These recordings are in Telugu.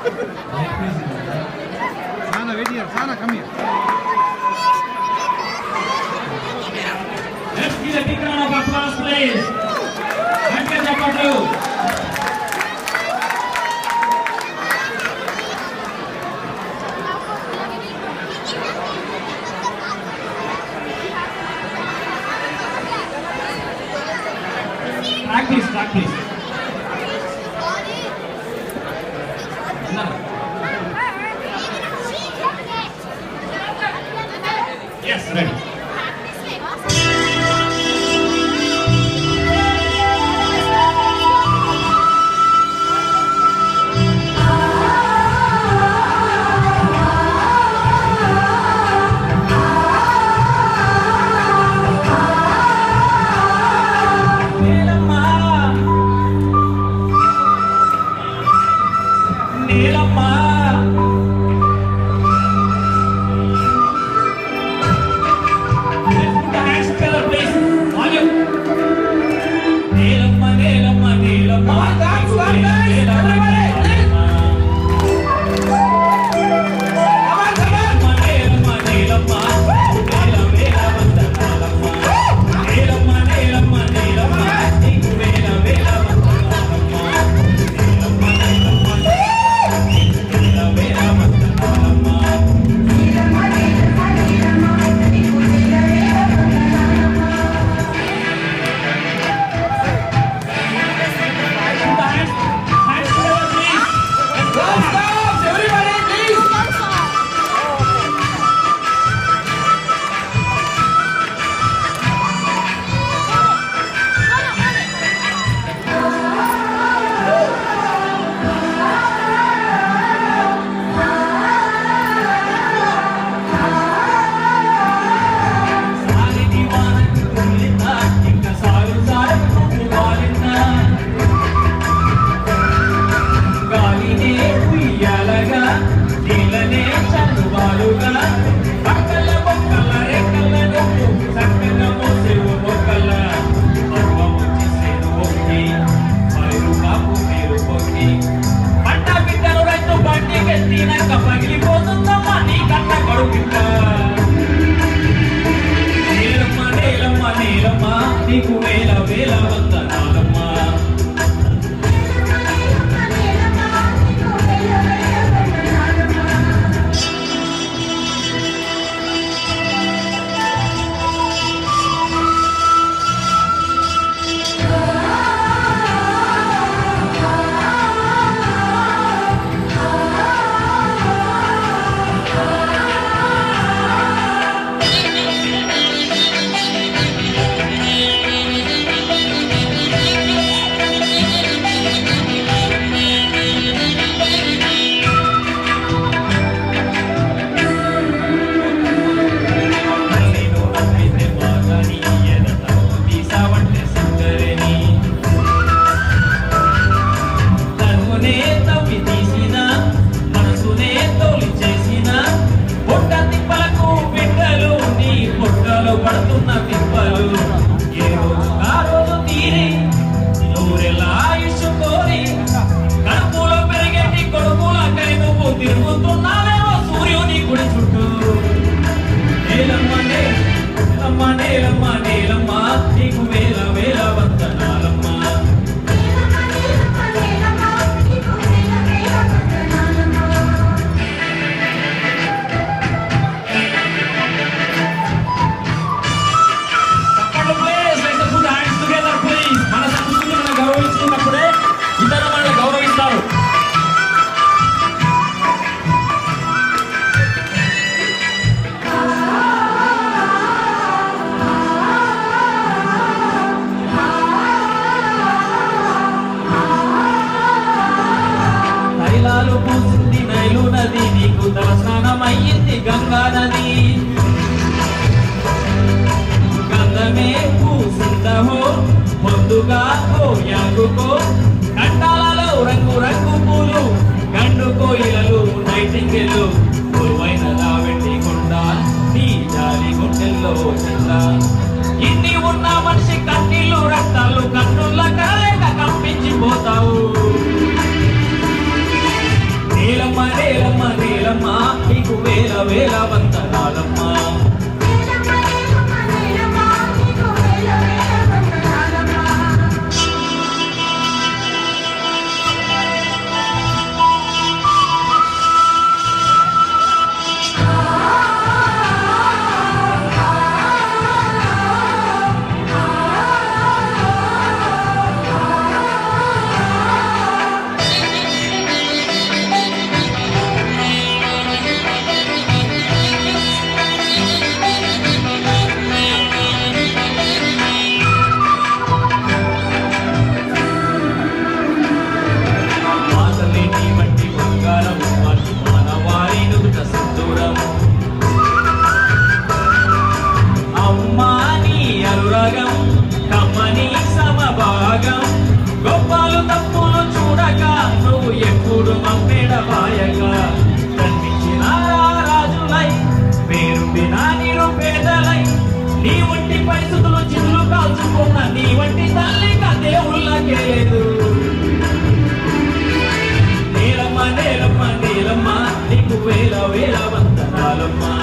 Sana, wait here. Sana, come here. Let's give a big round of applause, please. Thank you, Chapatu. Practice. Yes, ready. స్నానమయ్యింది Ganga నది గంధమే పూసిందహో పొద్దుగా యాగుకో కంటాలలో రంగు రంగు పూలు గండు కోయిలలు నైటింగెలు కొలువైన దావెట్టి కొండ నీ జాలి గుండెల్లో చెల్ల ఇన్ని ఉన్న మనిషి కన్నీళ్ళు రక్తాలు కన్నుల కలలేక కంపించిపోతావు నీల నేలమ్మ నేలమ్మ నీకు వేల వేల వందనాలమ్మా. కమ్మని సమభాగం గొప్పలు తప్పులు చూడక నువ్వు ఎప్పుడు మమ్మెడబాయగా కనిపించిన రాజులై పేరుండిన నిరుపేదలై నీ వంటి పరిస్థితులు చితులు కాల్చుకున్న నీ వంటి తల్లిగా దేవుళ్ళకే లేదు. నేలమ్మ నేలమ్మ నేలమ్మ నీకు వేల వేల వందనాలమ్మా.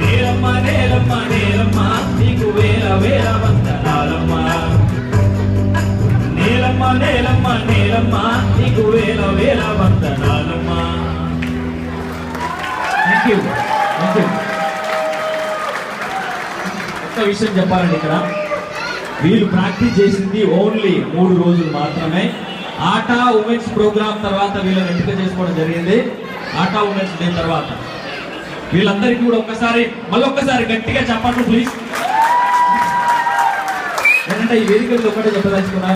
నేలమ్మ నేలమ్మ నేలమ్మ నీకు వేల వేల వందనాలమ్మా. నేలమ్మ నేలమ్మ నేలమ్మ నీకు వేల వేల వందనాలమ్మా. Thank you. ఒక్క విషయం చెప్పాలండి, ఇక్కడ వీళ్ళు ప్రాక్టీస్ చేసింది ఓన్లీ 3 రోజులు మాత్రమే. ఆటా ఉమెన్స్ ప్రోగ్రామ్ తర్వాత వీళ్ళని ఎంపిక చేసుకోవడం జరిగింది. ఆటా ఉమెన్స్ డే తర్వాత వీళ్ళందరికీ కూడా మళ్ళొక్కసారి గట్టిగా చెప్పండి ప్లీజ్. ఏంటంటే ఈ వేదిక ఒకటే చెప్పదలుచుకున్నా.